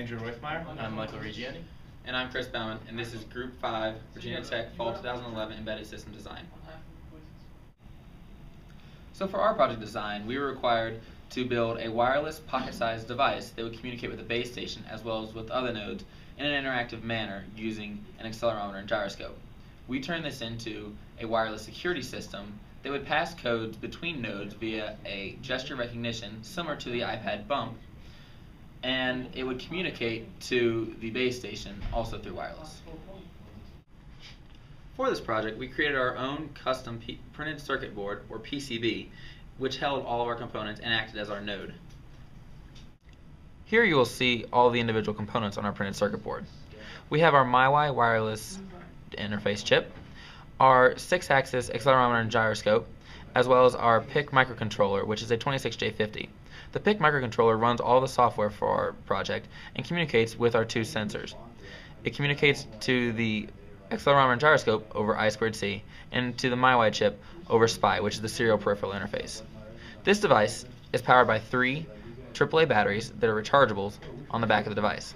Andrew Roithmeyer. I'm Michael Reggiani. And I'm Chris Bauman, and this is Group 5, Virginia Tech Fall 2011 Embedded System Design. So for our project design, we were required to build a wireless pocket-sized device that would communicate with the base station as well as with other nodes in an interactive manner using an accelerometer and gyroscope. We turned this into a wireless security system that would pass codes between nodes via a gesture recognition similar to the iPad bump, and it would communicate to the base station also through wireless. For this project, we created our own custom printed circuit board, or PCB, which held all of our components and acted as our node. Here you will see all the individual components on our printed circuit board. We have our MyWi wireless interface chip, our 6-axis accelerometer and gyroscope, as well as our PIC microcontroller, which is a 26J50. The PIC microcontroller runs all the software for our project and communicates with our two sensors. It communicates to the accelerometer and gyroscope over I2C and to the MyWi chip over SPI, which is the serial peripheral interface. This device is powered by 3 AAA batteries that are rechargeables on the back of the device.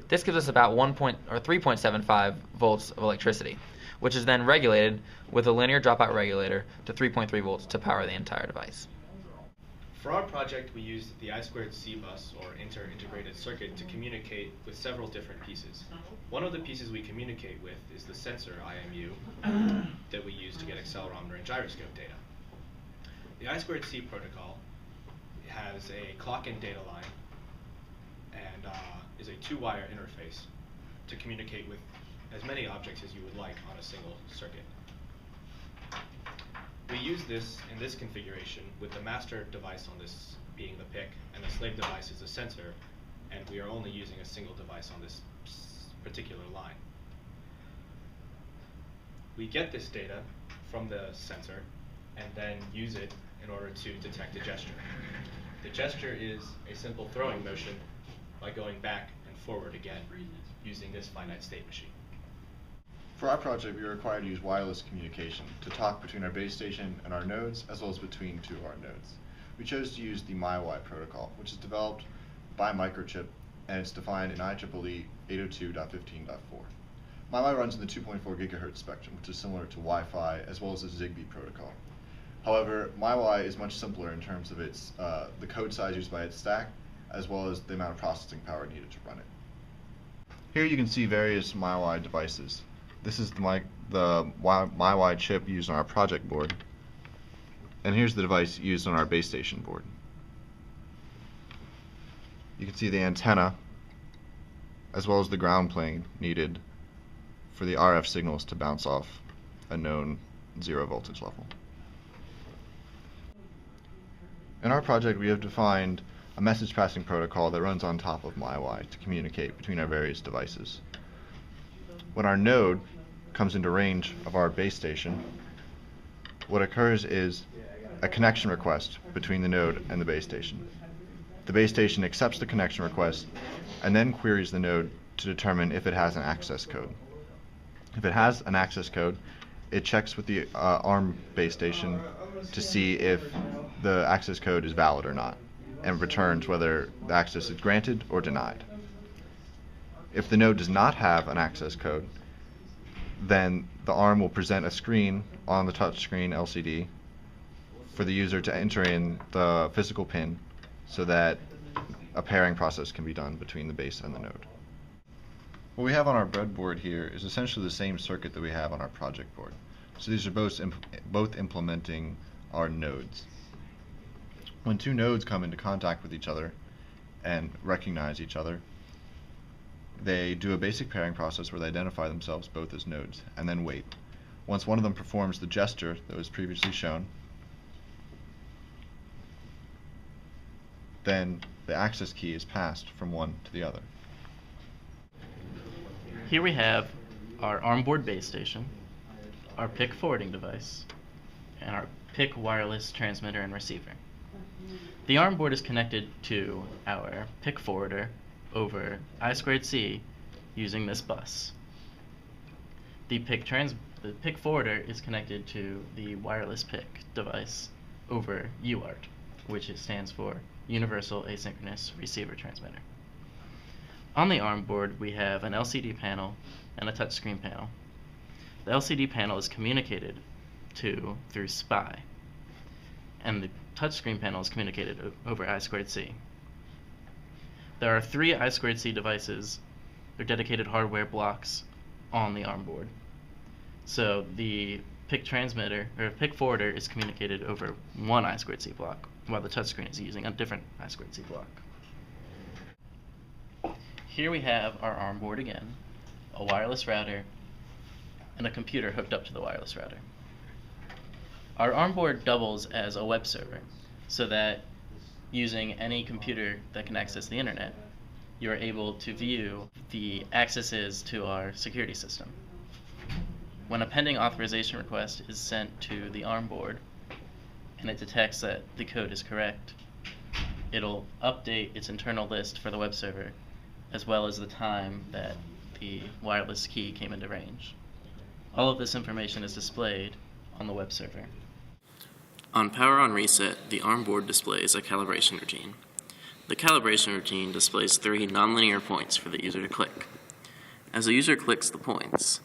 This gives us about 3.75 volts of electricity, which is then regulated with a linear dropout regulator to 3.3 volts to power the entire device. For our project, we used the I2C bus, or inter-integrated circuit, to communicate with several different pieces. One of the pieces we communicate with is the sensor IMU that we use to get accelerometer and gyroscope data. The I2C protocol has a clock and data line and is a 2-wire interface to communicate with as many objects as you would like on a single circuit. We use this in this configuration with the master device on this being the PIC, and the slave device is a sensor, and we are only using a single device on this particular line. We get this data from the sensor and then use it in order to detect a gesture. The gesture is a simple throwing motion by going back and forward again using this finite state machine. For our project, we were required to use wireless communication to talk between our base station and our nodes, as well as between two of our nodes. We chose to use the MyWi protocol, which is developed by Microchip, and it's defined in IEEE 802.15.4. MyWi runs in the 2.4 gigahertz spectrum, which is similar to Wi-Fi, as well as the Zigbee protocol. However, MyWi is much simpler in terms of its the code size used by its stack, as well as the amount of processing power needed to run it. Here you can see various MyWi devices. This is the MyWi chip used on our project board, and here's the device used on our base station board. You can see the antenna, as well as the ground plane needed for the RF signals to bounce off a known 0 voltage level. In our project, we have defined a message passing protocol that runs on top of MyWi to communicate between our various devices. When our node comes into range of our base station, what occurs is a connection request between the node and the base station. The base station accepts the connection request and then queries the node to determine if it has an access code. If it has an access code, it checks with the ARM base station to see if the access code is valid or not, and returns whether the access is granted or denied. If the node does not have an access code, then the ARM will present a screen on the touchscreen LCD for the user to enter in the physical pin so that a pairing process can be done between the base and the node. What we have on our breadboard here is essentially the same circuit that we have on our project board. So these are both implementing our nodes. When two nodes come into contact with each other and recognize each other, they do a basic pairing process where they identify themselves both as nodes and then wait. Once one of them performs the gesture that was previously shown, then the access key is passed from one to the other. Here we have our ARM board base station, our PIC forwarding device, and our PIC wireless transmitter and receiver. The ARM board is connected to our PIC forwarder over I2C using this bus. The PIC forwarder is connected to the wireless PIC device over UART, which stands for Universal Asynchronous Receiver Transmitter. On the ARM board, we have an LCD panel and a touchscreen panel. The LCD panel is communicated to through SPI, and the touchscreen panel is communicated over I2C. There are 3 I2C devices, or dedicated hardware blocks, on the ARM board. So the PIC transmitter, or PIC forwarder, is communicated over one I2C block, while the touchscreen is using a different I2C block. Here we have our ARM board again, a wireless router, and a computer hooked up to the wireless router. Our ARM board doubles as a web server, so that using any computer that can access the internet, you are able to view the accesses to our security system. When a pending authorization request is sent to the ARM board and it detects that the code is correct, it'll update its internal list for the web server, as well as the time that the wireless key came into range. All of this information is displayed on the web server. On power on reset, the ARM board displays a calibration routine. The calibration routine displays 3 nonlinear points for the user to click. As the user clicks the points,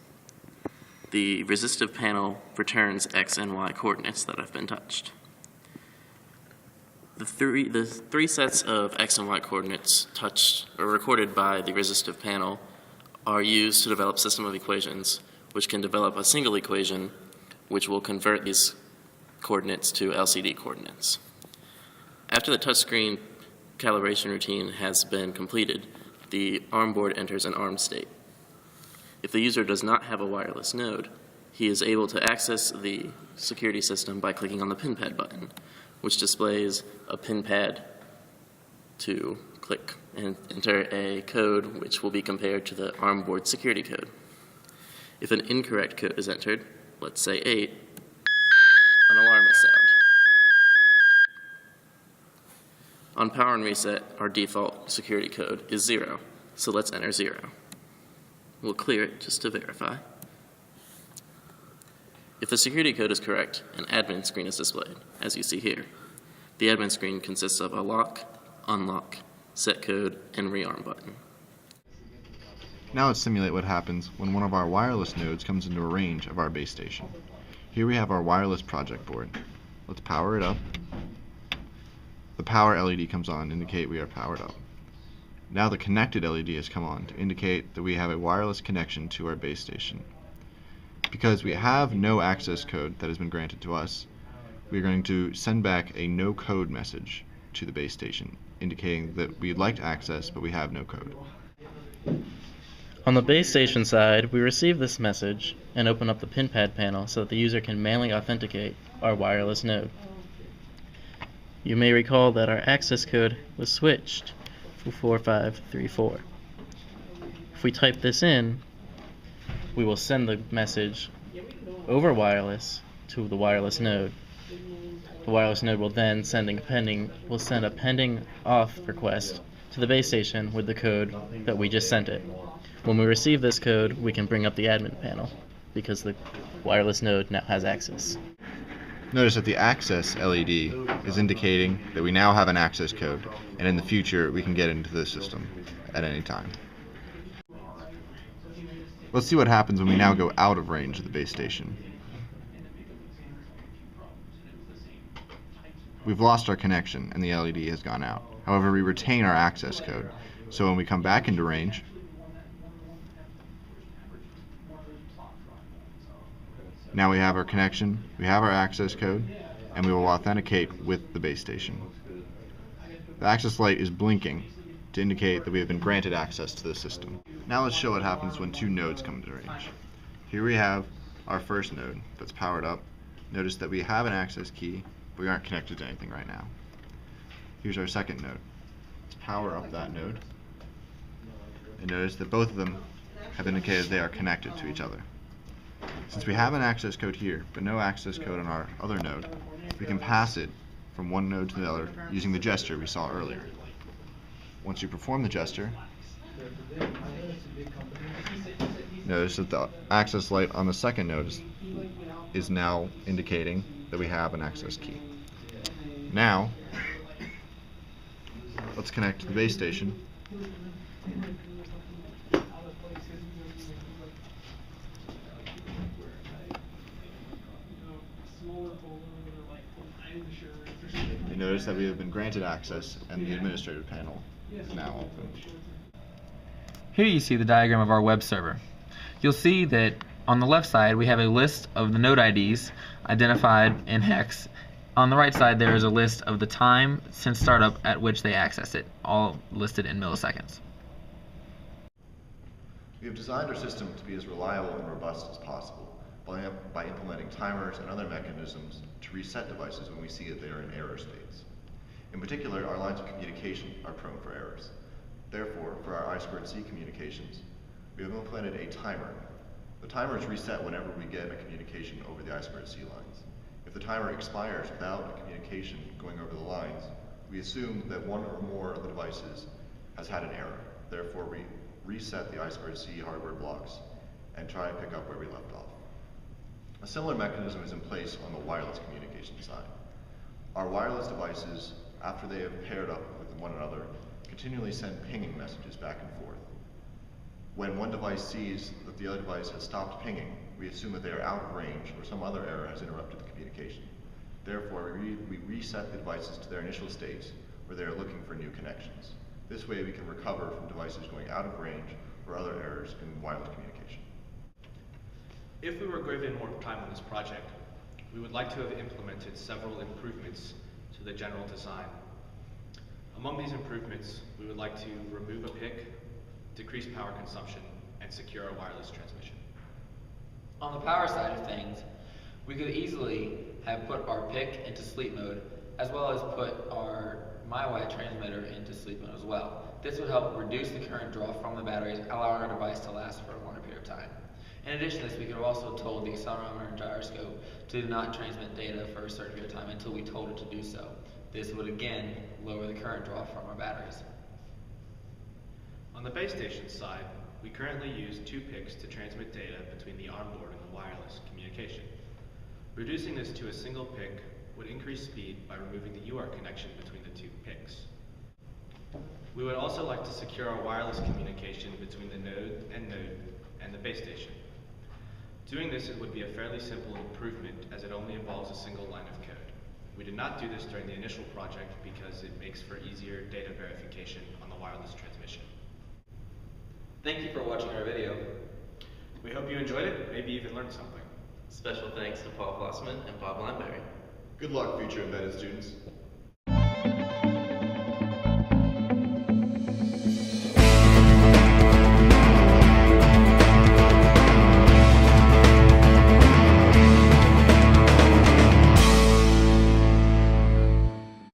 the resistive panel returns X and Y coordinates that have been touched. The three sets of X and Y coordinates touched or recorded by the resistive panel are used to develop system of equations, which can develop a single equation which will convert these coordinates to LCD coordinates. After the touchscreen calibration routine has been completed, the ARM board enters an ARM state. If the user does not have a wireless node, he is able to access the security system by clicking on the pin pad button, which displays a pin pad to click and enter a code which will be compared to the ARM board security code. If an incorrect code is entered, let's say 8, an alarm is sound. On power and reset, our default security code is 0, so let's enter 0. We'll clear it just to verify. If the security code is correct, an admin screen is displayed, as you see here. The admin screen consists of a lock, unlock, set code, and rearm button. Now let's simulate what happens when one of our wireless nodes comes into a range of our base station. Here we have our wireless project board. Let's power it up. The power LED comes on to indicate we are powered up. Now the connected LED has come on to indicate that we have a wireless connection to our base station. Because we have no access code that has been granted to us, we are going to send back a no code message to the base station, indicating that we'd like to access, but we have no code. On the base station side, we receive this message and open up the pin pad panel so that the user can manually authenticate our wireless node. You may recall that our access code was switched to 4534. If we type this in, we will send the message over wireless to the wireless node. The wireless node will then send a pending auth request to the base station with the code that we just sent it. When we receive this code, we can bring up the admin panel because the wireless node now has access. Notice that the access LED is indicating that we now have an access code, and in the future we can get into the system at any time. Let's see what happens when we now go out of range of the base station. We've lost our connection and the LED has gone out. However, we retain our access code, so when we come back into range, now we have our connection, we have our access code, and we will authenticate with the base station. The access light is blinking to indicate that we have been granted access to the system. Now let's show what happens when 2 nodes come into range. Here we have our first node that's powered up. Notice that we have an access key, but we aren't connected to anything right now. Here's our second node. Let's power up that node. And notice that both of them have indicated they are connected to each other. Since we have an access code here, but no access code on our other node, we can pass it from one node to the other using the gesture we saw earlier. Once you perform the gesture, notice that the access light on the second node is now indicating that we have an access key. Now, let's connect to the base station notice that we have been granted access and the administrative panel is now open. Here you see the diagram of our web server. You'll see that on the left side we have a list of the node IDs identified in hex. On the right side there is a list of the time since startup at which they access it, all listed in milliseconds. We have designed our system to be as reliable and robust as possible by implementing timers and other mechanisms to reset devices when we see that they are in error states. In particular, our lines of communication are prone for errors. Therefore, for our I2C communications, we have implemented a timer. The timer is reset whenever we get a communication over the I2C lines. If the timer expires without a communication going over the lines, we assume that one or more of the devices has had an error. Therefore, we reset the I2C hardware blocks and try to pick up where we left off. A similar mechanism is in place on the wireless communication side. Our wireless devices, after they have paired up with one another, continually send pinging messages back and forth. When one device sees that the other device has stopped pinging, we assume that they are out of range or some other error has interrupted the communication. Therefore, we reset the devices to their initial states where they are looking for new connections. This way we can recover from devices going out of range or other errors in wireless communication. If we were given more time on this project, we would like to have implemented several improvements to the general design. Among these improvements, we would like to remove a PIC, decrease power consumption, and secure our wireless transmission. On the power side of things, we could easily have put our PIC into sleep mode, as well as put our MyWi transmitter into sleep mode as well. This would help reduce the current draw from the batteries, allowing our device to last for a longer period of time. In addition to this, we could have also told the accelerometer and gyroscope to not transmit data for a certain period of time until we told it to do so. This would again lower the current draw from our batteries. On the base station side, we currently use 2 PICs to transmit data between the onboard and the wireless communication. Reducing this to a single PIC would increase speed by removing the UART connection between the 2 PICs. We would also like to secure our wireless communication between the node and the base station. Doing this, it would be a fairly simple improvement as it only involves a single line of code. We did not do this during the initial project because it makes for easier data verification on the wireless transmission. Thank you for watching our video. We hope you enjoyed it, maybe even learned something. Special thanks to Paul Flossman and Bob Lamberry. Good luck, future embedded students.